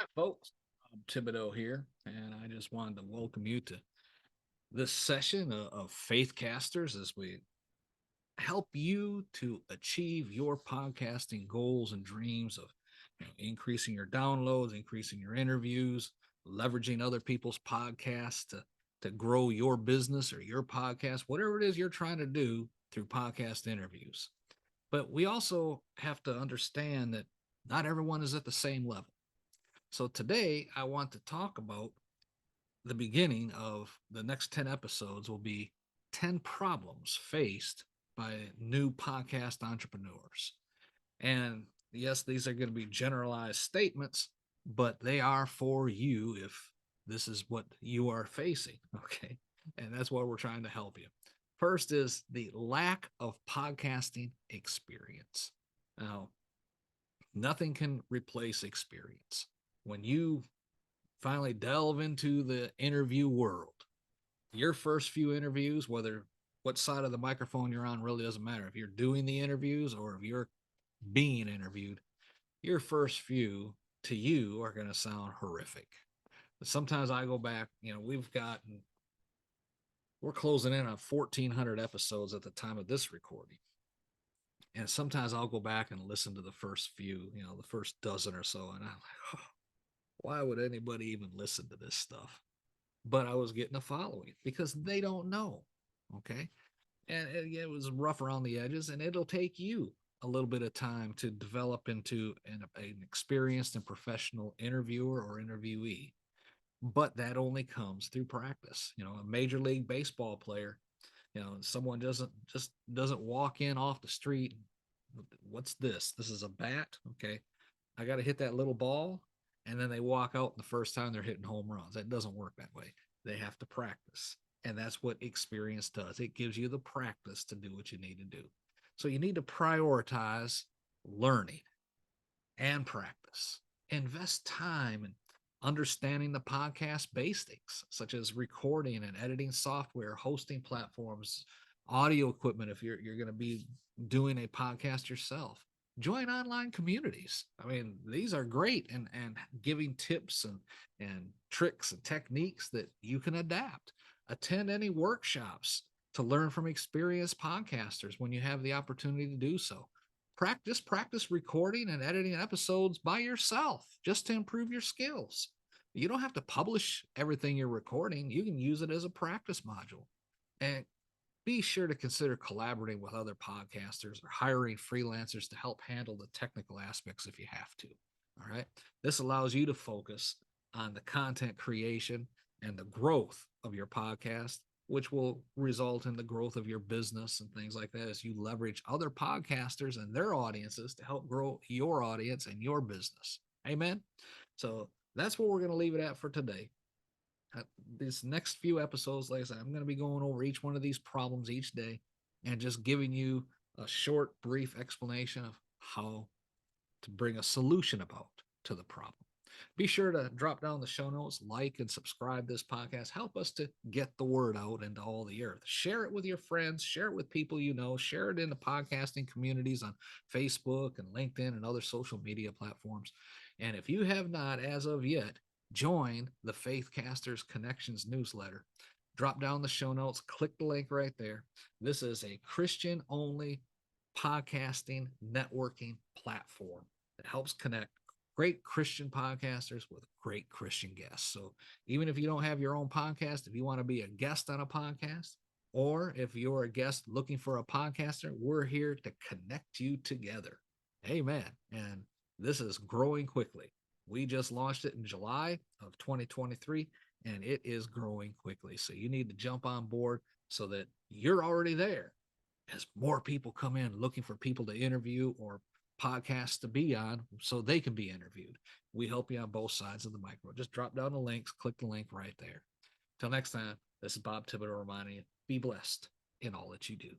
Hi, folks. Thibodeau here, and I just wanted to welcome you to this session of FaithCasters as we help you to achieve your podcasting goals and dreams of increasing your downloads, increasing your interviews, leveraging other people's podcasts to grow your business or your podcast, whatever it is you're trying to do through podcast interviews. But we also have to understand that not everyone is at the same level. So today I want to talk about the beginning of the next 10 episodes will be 10 problems faced by new podcast entrepreneurs. And yes, these are going to be generalized statements, but they are for you if this is what you are facing. Okay. And that's what we're trying to help you. First is the lack of podcasting experience. Now, nothing can replace experience. When you finally delve into the interview world, your first few interviews, whether what side of the microphone you're on really doesn't matter. If you're doing the interviews or if you're being interviewed, your first few to you are going to sound horrific. But sometimes I go back, we're closing in on 1,400 episodes at the time of this recording. And sometimes I'll go back and listen to the first few, the first dozen or so. And I'm like, oh, why would anybody even listen to this stuff? But I was getting a following because they don't know. Okay. And it was rough around the edges, and it'll take you a little bit of time to develop into an experienced and professional interviewer or interviewee. But that only comes through practice. A major league baseball player, someone doesn't walk in off the street. What's this? This is a bat. Okay. I got to hit that little ball. And then they walk out the first time they're hitting home runs. That doesn't work that way. They have to practice. And that's what experience does. It gives you the practice to do what you need to do. So you need to prioritize learning and practice. Invest time in understanding the podcast basics, such as recording and editing software, hosting platforms, audio equipment if you're going to be doing a podcast yourself. Join online communities. I mean, these are great and giving tips and tricks and techniques that you can adapt. Attend any workshops to learn from experienced podcasters when you have the opportunity to do so. Practice recording and editing episodes by yourself just to improve your skills. You don't have to publish everything you're recording. You can use it as a practice module. And be sure to consider collaborating with other podcasters or hiring freelancers to help handle the technical aspects if you have to. All right. This allows you to focus on the content creation and the growth of your podcast, which will result in the growth of your business and things like that as you leverage other podcasters and their audiences to help grow your audience and your business. Amen. So that's what we're going to leave it at for today. These next few episodes, like I said, I'm going to be going over each one of these problems each day and just giving you a short, brief explanation of how to bring a solution about to the problem. Be sure to drop down the show notes, like and subscribe this podcast. Help us to get the word out into all the earth. Share it with your friends, share it with people you know, share it in the podcasting communities on Facebook and LinkedIn and other social media platforms. And if you have not, as of yet, join the FaithCasters Connections newsletter. Drop down the show notes, click the link right there. This is a Christian only podcasting networking platform that helps connect great Christian podcasters with great Christian guests. So even if you don't have your own podcast, if you want to be a guest on a podcast, or if you're a guest looking for a podcaster, we're here to connect you together. Amen. And this is growing quickly. We just launched it in July of 2023, and it is growing quickly. So you need to jump on board so that you're already there as more people come in looking for people to interview or podcasts to be on so they can be interviewed. We help you on both sides of the microphone. Just drop down the links, click the link right there. Till next time, this is Bob Thibodeau reminding you, be blessed in all that you do.